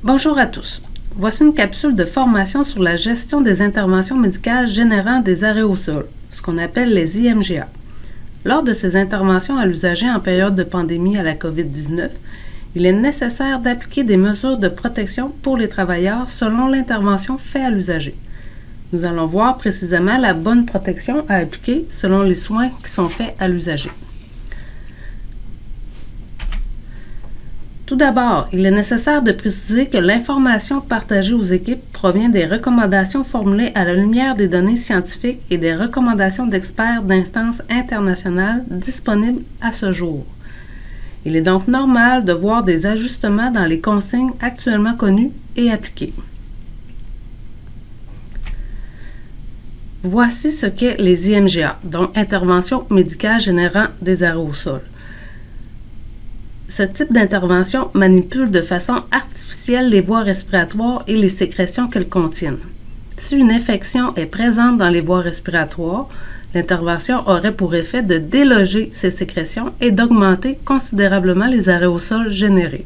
Bonjour à tous. Voici une capsule de formation sur la gestion des interventions médicales générant des arrêts au sol, ce qu'on appelle les IMGA. Lors de ces interventions à l'usager en période de pandémie à la COVID-19, il est nécessaire d'appliquer des mesures de protection pour les travailleurs selon l'intervention faite à l'usager. Nous allons voir précisément la bonne protection à appliquer selon les soins qui sont faits à l'usager. Tout d'abord, il est nécessaire de préciser que l'information partagée aux équipes provient des recommandations formulées à la lumière des données scientifiques et des recommandations d'experts d'instances internationales disponibles à ce jour. Il est donc normal de voir des ajustements dans les consignes actuellement connues et appliquées. Voici ce qu'est les IMGA, donc intervention médicale générant des arrêts au sol. Ce type d'intervention manipule de façon artificielle les voies respiratoires et les sécrétions qu'elles contiennent. Si une infection est présente dans les voies respiratoires, l'intervention aurait pour effet de déloger ces sécrétions et d'augmenter considérablement les arrêts au sol générés.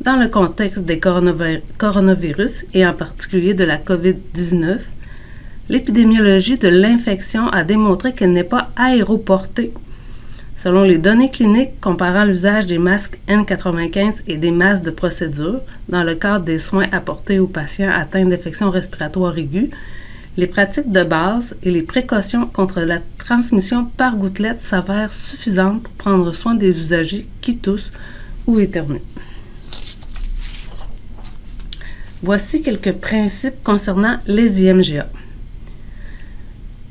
Dans le contexte des coronavirus et en particulier de la COVID-19, l'épidémiologie de l'infection a démontré qu'elle n'est pas aéroportée. Selon les données cliniques comparant l'usage des masques N95 et des masques de procédure dans le cadre des soins apportés aux patients atteints d'infections respiratoires aiguës, les pratiques de base et les précautions contre la transmission par gouttelette s'avèrent suffisantes pour prendre soin des usagers qui toussent ou éternuent. Voici quelques principes concernant les IMGA.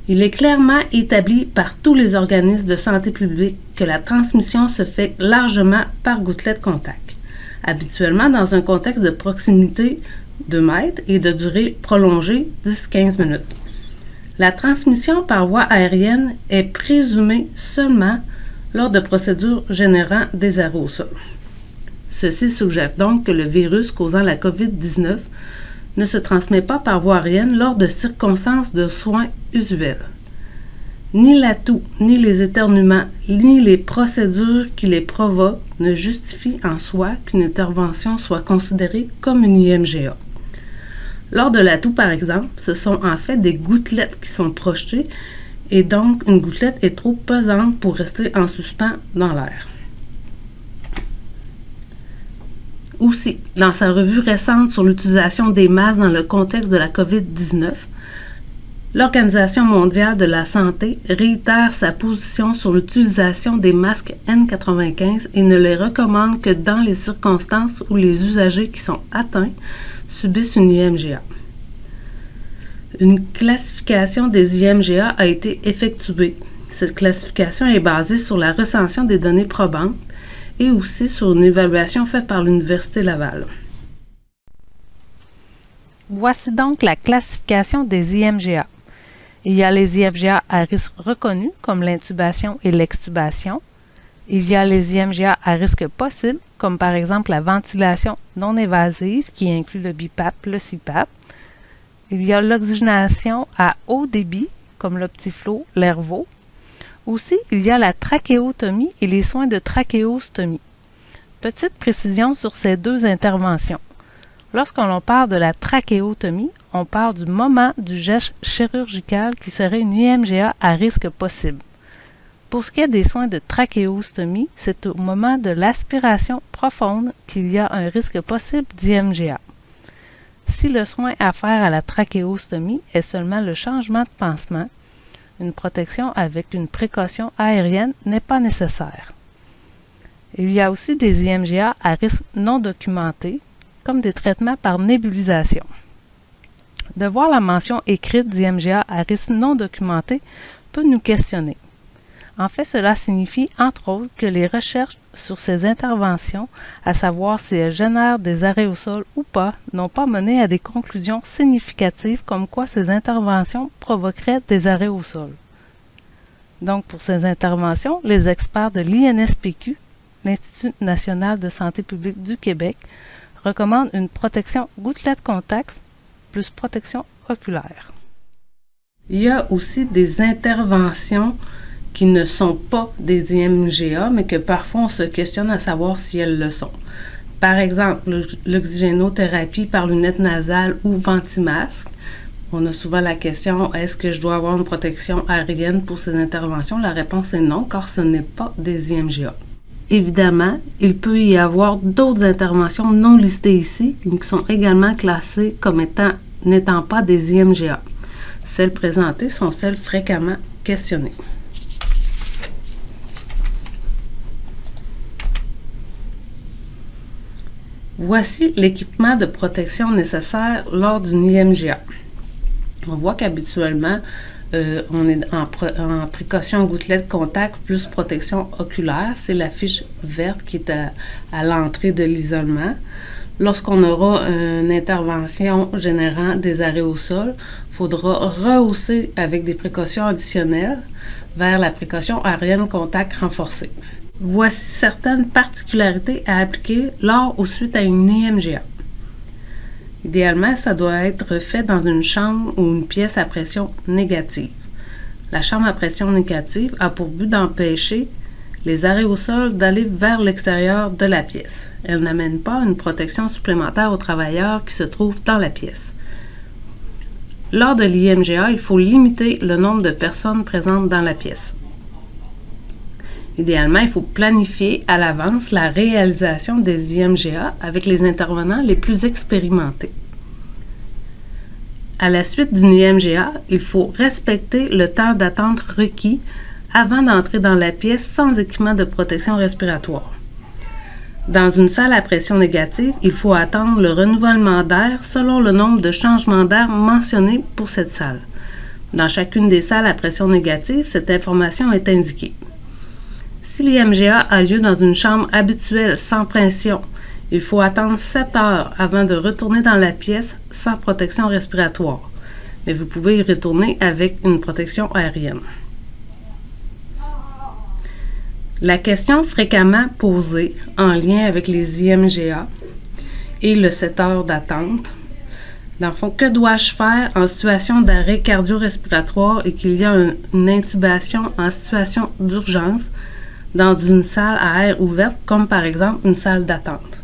Il est clairement établi par tous les organismes de santé publique que la transmission se fait largement par gouttelette contact, habituellement dans un contexte de proximité 2 mètres et de durée prolongée 10-15 minutes. La transmission par voie aérienne est présumée seulement lors de procédures générant des arrêts au sol. Ceci suggère donc que le virus causant la COVID-19 ne se transmet pas par voie aérienne lors de circonstances de soins usuelles. Ni la toux, ni les éternuements, ni les procédures qui les provoquent ne justifient en soi qu'une intervention soit considérée comme une IMGA. Lors de la toux, par exemple, ce sont en fait des gouttelettes qui sont projetées et donc une gouttelette est trop pesante pour rester en suspens dans l'air. Aussi, dans sa revue récente sur l'utilisation des masques dans le contexte de la COVID-19, l'Organisation mondiale de la santé réitère sa position sur l'utilisation des masques N95 et ne les recommande que dans les circonstances où les usagers qui sont atteints subissent une IMGA. Une classification des IMGA a été effectuée. Cette classification est basée sur la recension des données probantes et aussi sur une évaluation faite par l'Université Laval. Voici donc la classification des IMGA. Il y a les IMGA à risque reconnu, comme l'intubation et l'extubation. Il y a les IMGA à risque possible, comme par exemple la ventilation non évasive, qui inclut le BiPAP, le CPAP. Il y a l'oxygénation à haut débit, comme l'Optiflow, l'Airvo. Aussi, il y a la trachéotomie et les soins de trachéostomie. Petite précision sur ces deux interventions. Lorsqu'on parle de la trachéotomie, on parle du moment du geste chirurgical qui serait une IMGA à risque possible. Pour ce qui est des soins de trachéostomie, c'est au moment de l'aspiration profonde qu'il y a un risque possible d'IMGA. Si le soin à faire à la trachéostomie est seulement le changement de pansement, une protection avec une précaution aérienne n'est pas nécessaire. Il y a aussi des IMGA à risque non documenté, comme des traitements par nébulisation. De voir la mention écrite d'IMGA à risque non documenté peut nous questionner. En fait, cela signifie, entre autres, que les recherches sur ces interventions, à savoir si elles génèrent des arrêts au sol ou pas, n'ont pas mené à des conclusions significatives comme quoi ces interventions provoqueraient des arrêts au sol. Donc, pour ces interventions, les experts de l'INSPQ, l'Institut national de santé publique du Québec, recommandent une protection gouttelette contact plus protection oculaire. Il y a aussi des interventions qui ne sont pas des IMGA, mais que parfois on se questionne à savoir si elles le sont. Par exemple, l'oxygénothérapie par lunettes nasales ou ventimasque. On a souvent la question, est-ce que je dois avoir une protection aérienne pour ces interventions? La réponse est non, car ce n'est pas des IMGA. Évidemment, il peut y avoir d'autres interventions non listées ici, mais qui sont également classées comme n'étant pas des IMGA. Celles présentées sont celles fréquemment questionnées. Voici l'équipement de protection nécessaire lors d'une IMGA. On voit qu'habituellement, on est en précaution gouttelette contact plus protection oculaire. C'est la fiche verte qui est à l'entrée de l'isolement. Lorsqu'on aura une intervention générant des arrêts au sol, il faudra rehausser avec des précautions additionnelles vers la précaution aérienne contact renforcée. Voici certaines particularités à appliquer lors ou suite à une IMGA. Idéalement, ça doit être fait dans une chambre ou une pièce à pression négative. La chambre à pression négative a pour but d'empêcher les arrêts au sol d'aller vers l'extérieur de la pièce. Elle n'amène pas une protection supplémentaire aux travailleurs qui se trouvent dans la pièce. Lors de l'IMGA, il faut limiter le nombre de personnes présentes dans la pièce. Idéalement, il faut planifier à l'avance la réalisation des IMGA avec les intervenants les plus expérimentés. À la suite d'une IMGA, il faut respecter le temps d'attente requis avant d'entrer dans la pièce sans équipement de protection respiratoire. Dans une salle à pression négative, il faut attendre le renouvellement d'air selon le nombre de changements d'air mentionnés pour cette salle. Dans chacune des salles à pression négative, cette information est indiquée. Si l'IMGA a lieu dans une chambre habituelle sans pression, il faut attendre 7 heures avant de retourner dans la pièce sans protection respiratoire. Mais vous pouvez y retourner avec une protection aérienne. La question fréquemment posée en lien avec les IMGA est le 7 heures d'attente. Dans le fond, que dois-je faire en situation d'arrêt cardio-respiratoire et qu'il y a une intubation en situation d'urgence dans une salle à air ouverte, comme par exemple une salle d'attente?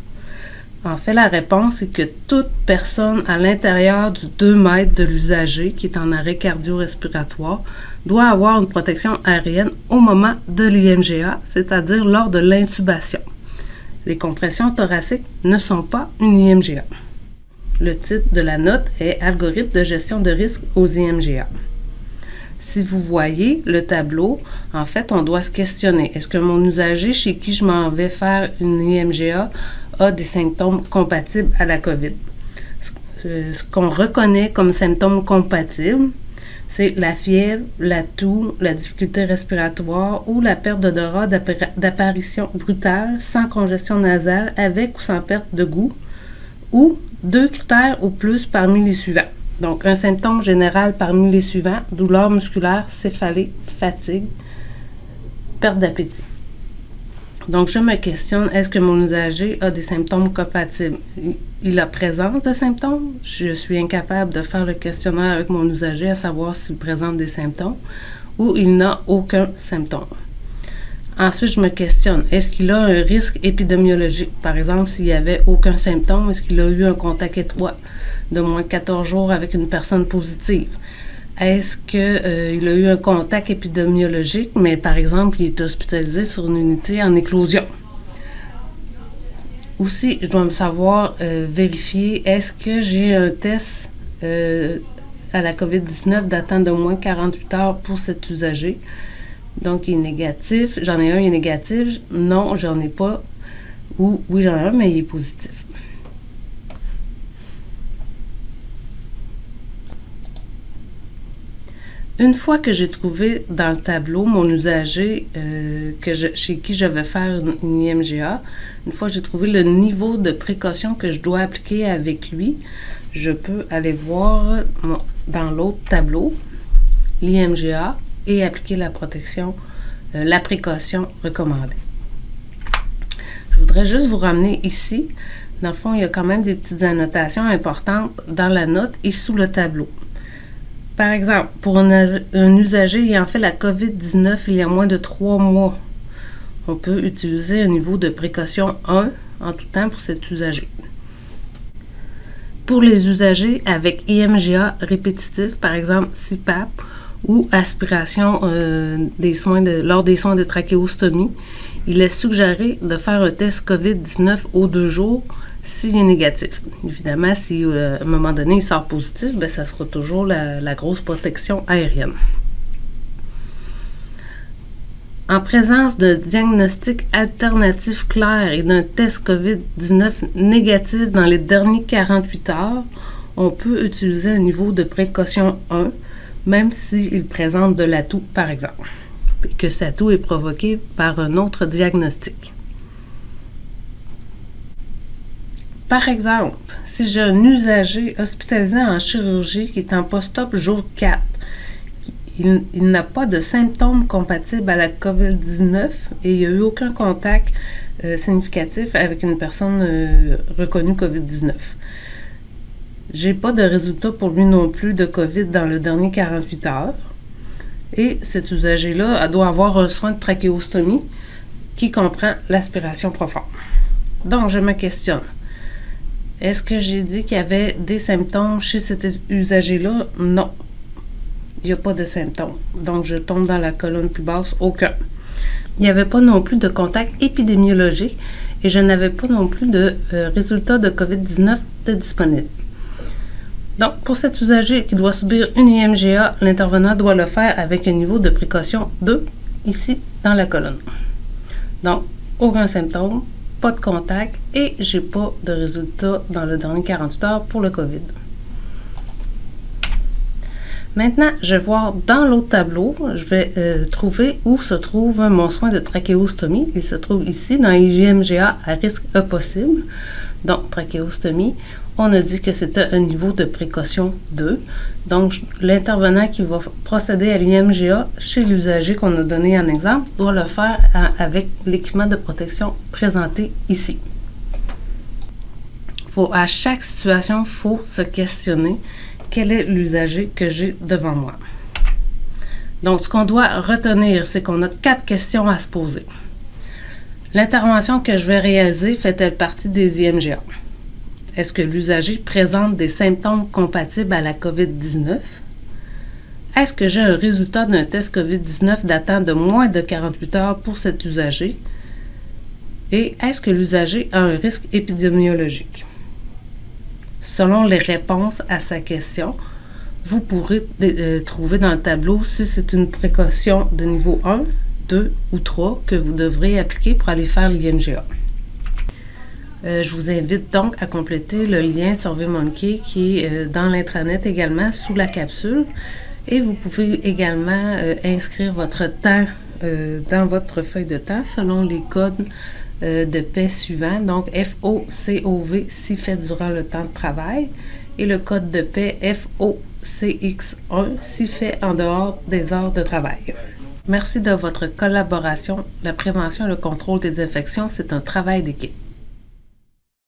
En fait, la réponse est que toute personne à l'intérieur du 2 mètres de l'usager qui est en arrêt cardio-respiratoire doit avoir une protection aérienne au moment de l'IMGA, c'est-à-dire lors de l'intubation. Les compressions thoraciques ne sont pas une IMGA. Le titre de la note est « Algorithme de gestion de risque aux IMGA ». Si vous voyez le tableau, en fait, on doit se questionner. Est-ce que mon usager chez qui je m'en vais faire une IMGA a des symptômes compatibles à la COVID? Ce qu'on reconnaît comme symptômes compatibles, c'est la fièvre, la toux, la difficulté respiratoire ou la perte d'odorat d'apparition brutale sans congestion nasale avec ou sans perte de goût, ou 2 critères ou plus parmi les suivants. Donc, un symptôme général parmi les suivants: douleur musculaire, céphalée, fatigue, perte d'appétit. Donc, je me questionne, est-ce que mon usager a des symptômes compatibles? Il présente de symptômes? Je suis incapable de faire le questionnaire avec mon usager à savoir s'il présente des symptômes ou il n'a aucun symptôme. Ensuite, je me questionne, est-ce qu'il a un risque épidémiologique? Par exemple, s'il n'y avait aucun symptôme, est-ce qu'il a eu un contact étroit de moins de 14 jours avec une personne positive? Est-ce qu'il a eu un contact épidémiologique, mais par exemple, il est hospitalisé sur une unité en éclosion? Aussi, je dois savoir vérifier, est-ce que j'ai un test à la COVID-19 datant de moins de 48 heures pour cet usager? Donc, il est négatif. J'en ai un, il est négatif. Non, j'en ai pas. Ou oui, j'en ai un, mais il est positif. Une fois que j'ai trouvé dans le tableau mon usager chez qui je vais faire une IMGA, une fois que j'ai trouvé le niveau de précaution que je dois appliquer avec lui, je peux aller voir dans l'autre tableau l'IMGA et appliquer la protection, la précaution recommandée. Je voudrais juste vous ramener ici. Dans le fond, il y a quand même des petites annotations importantes dans la note et sous le tableau. Par exemple, pour un usager ayant fait la COVID-19 il y a moins de 3 mois, on peut utiliser un niveau de précaution 1 en tout temps pour cet usager. Pour les usagers avec IMGA répétitif, par exemple CPAP ou aspiration lors des soins de trachéostomie, il est suggéré de faire un test COVID-19 aux 2 jours s'il est négatif. Évidemment, si à un moment donné il sort positif, ça sera toujours la grosse protection aérienne. En présence de diagnostic alternatif clair et d'un test COVID-19 négatif dans les derniers 48 heures, on peut utiliser un niveau de précaution 1, même s'il présente de l'atout, par exemple, et que cet atout est provoqué par un autre diagnostic. Par exemple, si j'ai un usager hospitalisé en chirurgie qui est en post-op jour 4, il n'a pas de symptômes compatibles à la COVID-19 et il n'y a eu aucun contact significatif avec une personne reconnue COVID-19. J'ai pas de résultat pour lui non plus de COVID dans le dernier 48 heures. Et cet usager-là doit avoir un soin de trachéostomie qui comprend l'aspiration profonde. Donc, je me questionne. Est-ce que j'ai dit qu'il y avait des symptômes chez cet usager-là? Non. Il n'y a pas de symptômes. Donc, je tombe dans la colonne plus basse, aucun. Il n'y avait pas non plus de contact épidémiologique et je n'avais pas non plus de résultats de COVID-19 de disponibles. Donc, pour cet usager qui doit subir une IMGA, l'intervenant doit le faire avec un niveau de précaution 2, ici, dans la colonne. Donc, aucun symptôme, pas de contact et j'ai pas de résultat dans le dernier 48 heures pour le COVID. Maintenant, je vais voir dans l'autre tableau, je vais trouver où se trouve mon soin de trachéostomie. Il se trouve ici dans IMGA à risque possible. Donc, trachéostomie, on a dit que c'était un niveau de précaution 2. Donc, l'intervenant qui va procéder à l'IMGA chez l'usager qu'on a donné en exemple doit le faire avec l'équipement de protection présenté ici. À chaque situation, il faut se questionner quel est l'usager que j'ai devant moi. Donc, ce qu'on doit retenir, c'est qu'on a 4 questions à se poser. L'intervention que je vais réaliser fait-elle partie des IMGA? Est-ce que l'usager présente des symptômes compatibles à la COVID-19? Est-ce que j'ai un résultat d'un test COVID-19 datant de moins de 48 heures pour cet usager? Et est-ce que l'usager a un risque épidémiologique? Selon les réponses à sa question, vous pourrez trouver dans le tableau si c'est une précaution de niveau 1, 2 ou 3 que vous devrez appliquer pour aller faire l'IMGA. Je vous invite donc à compléter le lien SurveyMonkey qui est dans l'intranet également sous la capsule. Et vous pouvez également inscrire votre temps dans votre feuille de temps selon les codes de paie suivants. Donc FOCOV si fait durant le temps de travail et le code de paie FOCX1 si fait en dehors des heures de travail. Merci de votre collaboration. La prévention et le contrôle des infections, c'est un travail d'équipe.